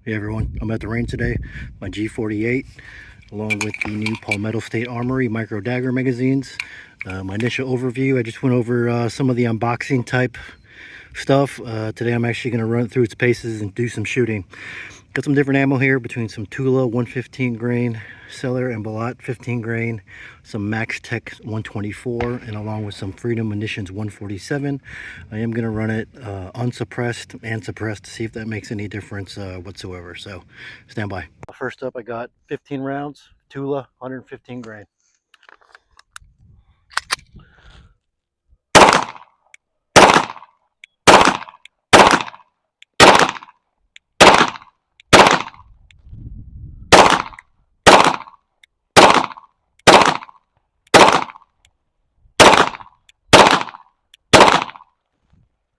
Hey everyone, I'm at the range today, my G48, along with the new Palmetto State Armory micro Dagger magazines. My initial overview, I just went over some of the unboxing type stuff. Today I'm actually going to run it through its paces and do some shooting. Got some different ammo here between some Tula 115 grain, Cellar and Balat 15 grain, some Max Tech 124, and along with some Freedom Munitions 147. I am going to run it unsuppressed and suppressed to see if that makes any difference whatsoever. So stand by. First up, I got 15 rounds, Tula 115 grain.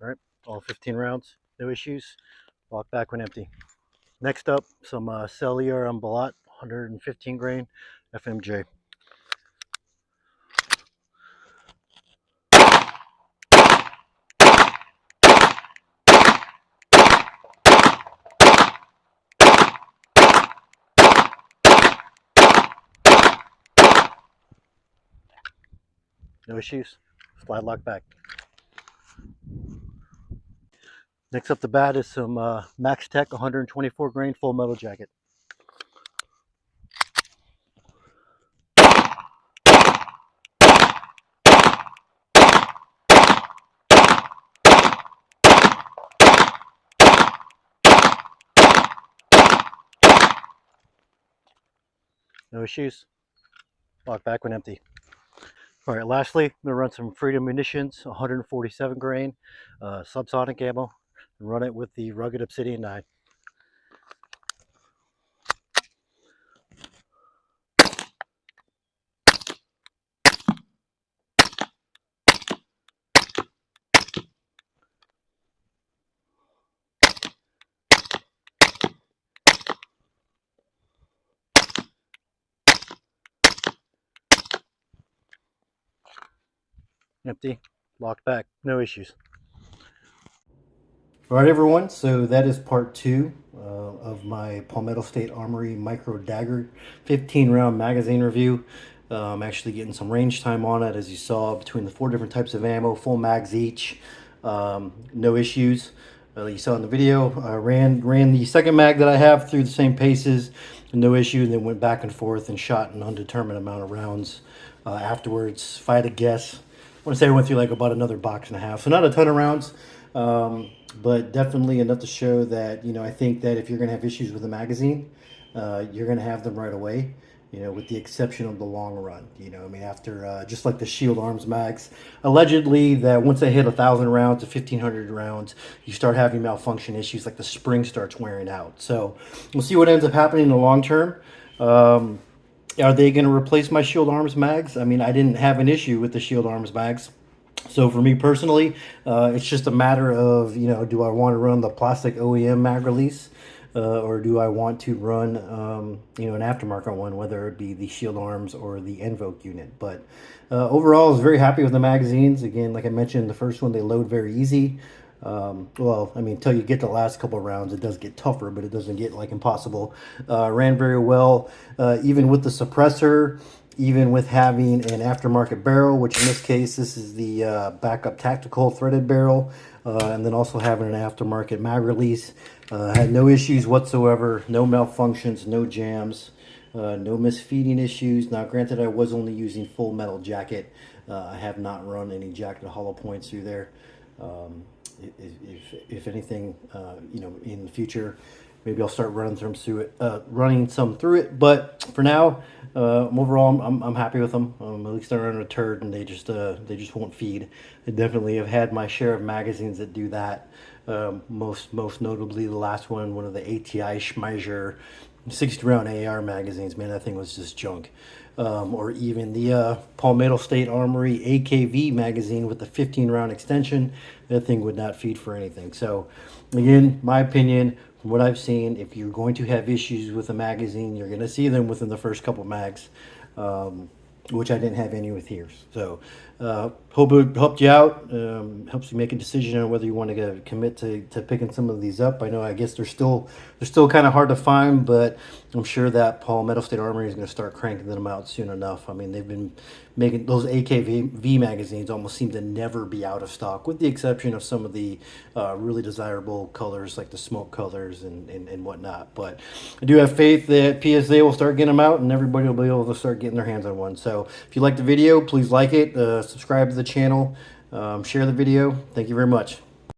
All right, all 15 rounds, no issues. Lock back when empty. Next up, some Cellular and Balat 115 grain FMJ. No issues. Slide lock back. Next up the bat is some Max Tech 124 grain full metal jacket. No issues. Lock back when empty. All right, lastly, I'm going to run some Freedom Munitions 147 grain subsonic ammo and run it with the Rugged Obsidian 9. Empty, locked back, no issues. All right, everyone, so that is part two of my Palmetto State Armory Micro Dagger 15 round magazine review. I'm actually getting some range time on it, as you saw, between the 4 different types of ammo, full mags each, no issues. You saw in the video, I ran the second mag that I have through the same paces, no issue, and then went back and forth and shot an undetermined amount of rounds afterwards. If I had to guess, I want to say I went through like about another box and a half, so not a ton of rounds. But definitely enough to show that, I think that if you're going to have issues with the magazine, you're going to have them right away, with the exception of the long run. After just like the Shield Arms mags, allegedly that once they hit 1,000 rounds to 1,500 rounds, you start having malfunction issues, like the spring starts wearing out. So we'll see what ends up happening in the long term. Are they going to replace my Shield Arms mags? I didn't have an issue with the Shield Arms mags. So for me personally, it's just a matter of, do I want to run the plastic OEM mag release or do I want to run, an aftermarket one, whether it be the Shield Arms or the Invoke unit. But overall, I was very happy with the magazines. Again, like I mentioned, the first one, they load very easy. Until you get the last couple of rounds, it does get tougher, but it doesn't get like impossible. Ran very well, even with the suppressor. Even with having an aftermarket barrel, which in this case, this is the backup tactical threaded barrel, and then also having an aftermarket mag release. Had no issues whatsoever, no malfunctions, no jams, no misfeeding issues. Now, granted, I was only using full metal jacket. I have not run any jacket hollow points through there. If anything, in the future, maybe I'll start running some through it. But for now, overall, I'm happy with them. At least they're on a turd, and they just won't feed. I definitely have had my share of magazines that do that. Most notably, the last one of the ATI Schmeiser 60 round AR magazines. Man, that thing was just junk. Or even the Palmetto State Armory AKV magazine with the 15 round extension. That thing would not feed for anything. So again, my opinion, from what I've seen, if you're going to have issues with a magazine, you're going to see them within the first couple mags. which I didn't have any with here. So hope it helped you out. Helps you make a decision on whether you want to commit to picking some of these up. I know, I guess they're still kind of hard to find, but I'm sure that Palmetto State Armory is going to start cranking them out soon enough. I mean, they've been making those AKV magazines almost seem to never be out of stock, with the exception of some of the really desirable colors like the smoke colors and whatnot. But I do have faith that PSA will start getting them out and everybody will be able to start getting their hands on one. So if you like the video, please like it, subscribe to the channel, share the video. Thank you very much.